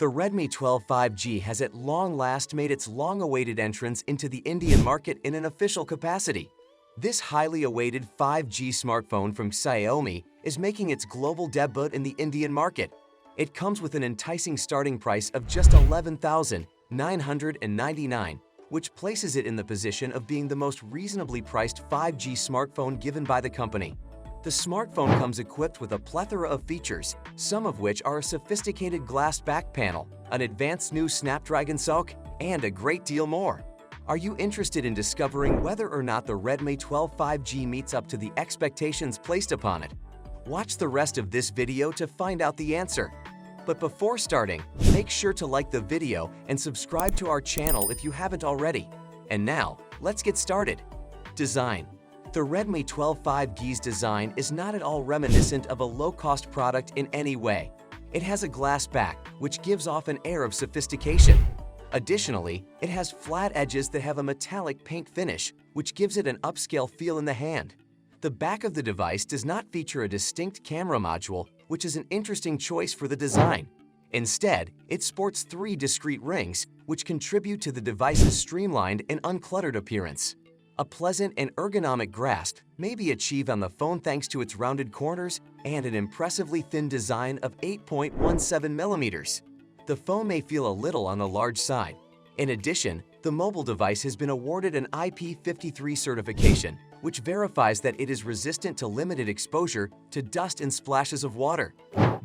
The Redmi 12 5G has at long last made its long-awaited entrance into the Indian market in an official capacity. This highly awaited 5G smartphone from Xiaomi is making its global debut in the Indian market. It comes with an enticing starting price of just 11,999, which places it in the position of being the most reasonably priced 5G smartphone given by the company. The smartphone comes equipped with a plethora of features, some of which are a sophisticated glass back panel, an advanced new Snapdragon SoC, and a great deal more. Are you interested in discovering whether or not the Redmi 12 5G meets up to the expectations placed upon it? Watch the rest of this video to find out the answer. But before starting, make sure to like the video and subscribe to our channel if you haven't already. And now, let's get started. Design. The Redmi 12 5G's design is not at all reminiscent of a low-cost product in any way. It has a glass back, which gives off an air of sophistication. Additionally, it has flat edges that have a metallic paint finish, which gives it an upscale feel in the hand. The back of the device does not feature a distinct camera module, which is an interesting choice for the design. Instead, it sports 3 discrete rings, which contribute to the device's streamlined and uncluttered appearance. A pleasant and ergonomic grasp may be achieved on the phone thanks to its rounded corners and an impressively thin design of 8.17 mm. The phone may feel a little on the large side. In addition, the mobile device has been awarded an IP53 certification, which verifies that it is resistant to limited exposure to dust and splashes of water.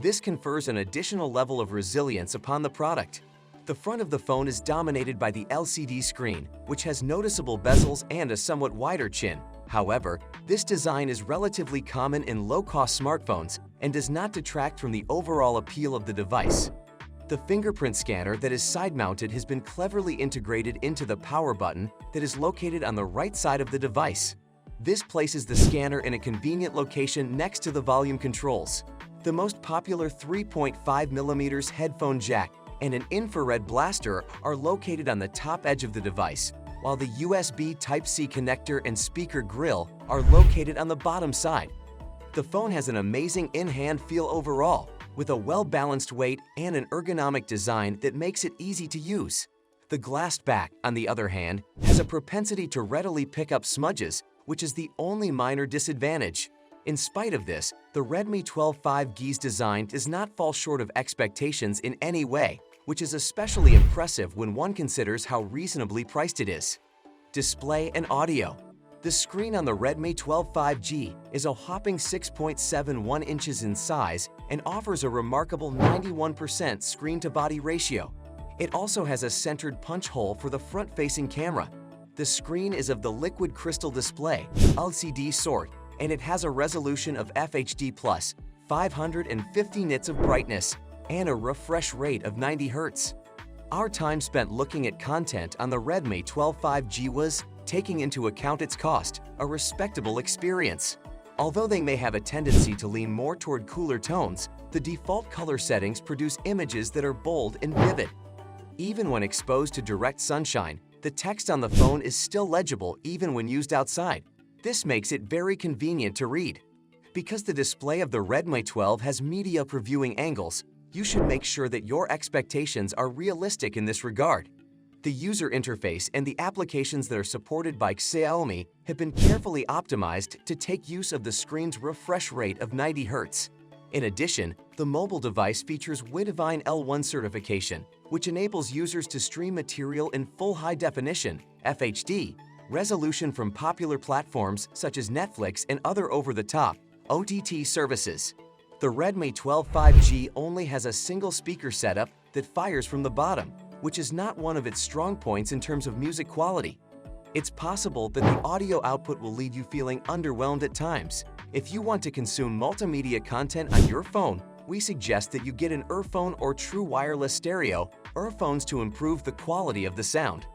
This confers an additional level of resilience upon the product. The front of the phone is dominated by the LCD screen, which has noticeable bezels and a somewhat wider chin. However, this design is relatively common in low-cost smartphones and does not detract from the overall appeal of the device. The fingerprint scanner that is side-mounted has been cleverly integrated into the power button that is located on the right side of the device. This places the scanner in a convenient location next to the volume controls. The most popular 3.5mm headphone jack and an infrared blaster are located on the top edge of the device, while the USB Type-C connector and speaker grill are located on the bottom side. The phone has an amazing in-hand feel overall, with a well-balanced weight and an ergonomic design that makes it easy to use. The glass back, on the other hand, has a propensity to readily pick up smudges, which is the only minor disadvantage. In spite of this, the Redmi 12 5G's design does not fall short of expectations in any way, which is especially impressive when one considers how reasonably priced it is. Display and audio. The screen on the Redmi 12 5G is a whopping 6.71 inches in size and offers a remarkable 91% screen-to-body ratio. It also has a centered punch hole for the front-facing camera. The screen is of the liquid crystal display (LCD) sort, and it has a resolution of FHD+, 550 nits of brightness, and a refresh rate of 90 Hz. Our time spent looking at content on the Redmi 12 5G was, taking into account its cost, a respectable experience. Although they may have a tendency to lean more toward cooler tones, the default color settings produce images that are bold and vivid. Even when exposed to direct sunshine, the text on the phone is still legible even when used outside. This makes it very convenient to read. Because the display of the Redmi 12 has media previewing angles, you should make sure that your expectations are realistic in this regard. The user interface and the applications that are supported by Xiaomi have been carefully optimized to take use of the screen's refresh rate of 90 Hz. In addition, the mobile device features Widevine L1 certification, which enables users to stream material in full high definition (FHD) resolution from popular platforms such as Netflix and other over-the-top OTT services. The Redmi 12 5G only has a single speaker setup that fires from the bottom, which is not one of its strong points in terms of music quality. It's possible that the audio output will leave you feeling underwhelmed at times. If you want to consume multimedia content on your phone, we suggest that you get an earphone or true wireless stereo earphones to improve the quality of the sound.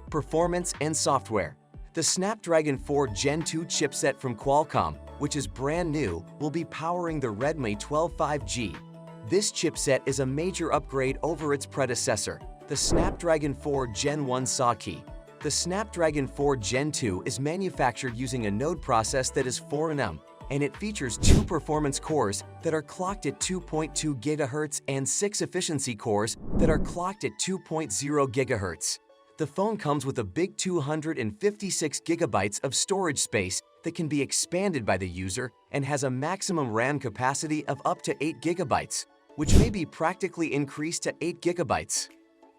Performance and software. The Snapdragon 4 Gen 2 chipset from Qualcomm, which is brand new, will be powering the Redmi 12 5G. This chipset is a major upgrade over its predecessor, the Snapdragon 4 Gen 1 SoC. The Snapdragon 4 Gen 2 is manufactured using a node process that is 4nm, and it features 2 performance cores that are clocked at 2.2 GHz and 6 efficiency cores that are clocked at 2.0 GHz. The phone comes with a big 256 GB of storage space that can be expanded by the user and has a maximum RAM capacity of up to 8 GB, which may be practically increased to 8 GB.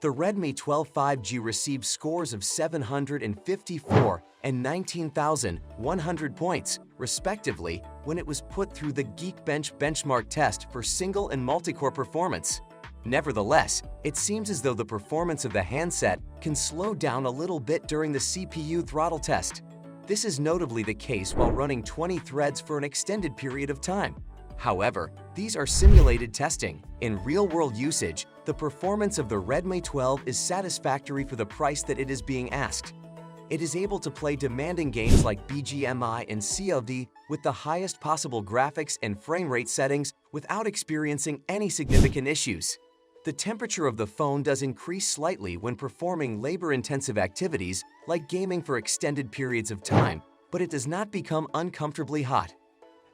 The Redmi 12 5G received scores of 754 and 19,100 points, respectively, when it was put through the Geekbench benchmark test for single and multi-core performance. Nevertheless, it seems as though the performance of the handset can slow down a little bit during the CPU throttle test. This is notably the case while running 20 threads for an extended period of time. However, these are simulated testing. In real-world usage, the performance of the Redmi 12 is satisfactory for the price that it is being asked. It is able to play demanding games like BGMI and COD with the highest possible graphics and frame rate settings without experiencing any significant issues. The temperature of the phone does increase slightly when performing labor-intensive activities like gaming for extended periods of time, but it does not become uncomfortably hot.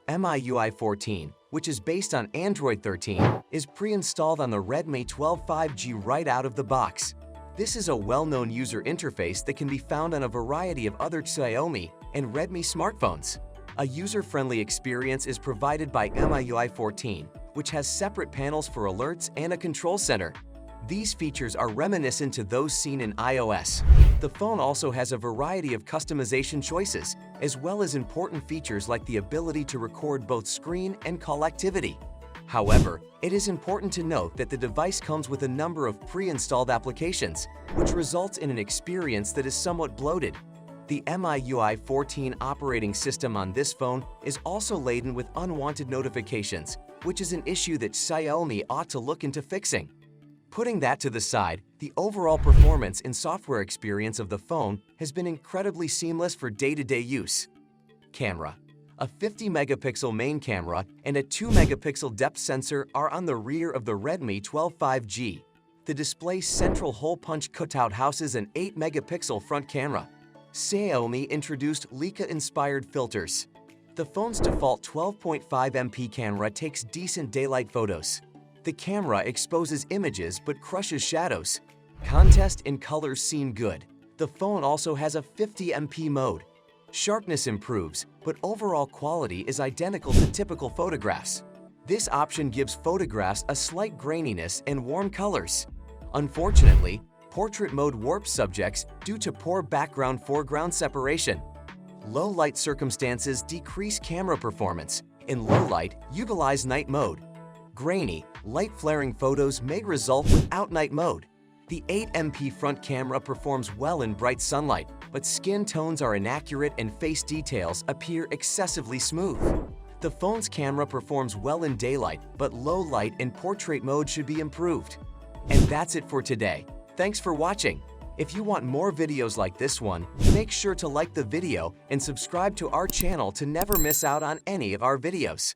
MIUI 14, which is based on Android 13, is pre-installed on the Redmi 12 5G right out of the box. This is a well-known user interface that can be found on a variety of other Xiaomi and Redmi smartphones. A user-friendly experience is provided by MIUI 14, which has separate panels for alerts and a control center. These features are reminiscent to those seen in iOS. The phone also has a variety of customization choices, as well as important features like the ability to record both screen and call activity. However, it is important to note that the device comes with a number of pre-installed applications, which results in an experience that is somewhat bloated. The MIUI 14 operating system on this phone is also laden with unwanted notifications, which is an issue that Xiaomi ought to look into fixing. Putting that to the side, the overall performance and software experience of the phone has been incredibly seamless for day-to-day use. Camera. A 50-megapixel main camera and a 2-megapixel depth sensor are on the rear of the Redmi 12 5G. The display's central hole-punch cutout houses an 8-megapixel front camera. Xiaomi introduced Leica-inspired filters. The phone's default 12.5 MP camera takes decent daylight photos. The camera exposes images but crushes shadows. Contrast and colors seem good. The phone also has a 50 MP mode. Sharpness improves, but overall quality is identical to typical photographs. This option gives photographs a slight graininess and warm colors. Unfortunately, portrait mode warps subjects due to poor background-foreground separation. Low light circumstances decrease camera performance. In low light, utilize night mode. Grainy, light-flaring photos may result without night mode. The 8 MP front camera performs well in bright sunlight, but skin tones are inaccurate and face details appear excessively smooth. The phone's camera performs well in daylight, but low light and portrait mode should be improved. And that's it for today. Thanks for watching. If you want more videos like this one, make sure to like the video and subscribe to our channel to never miss out on any of our videos.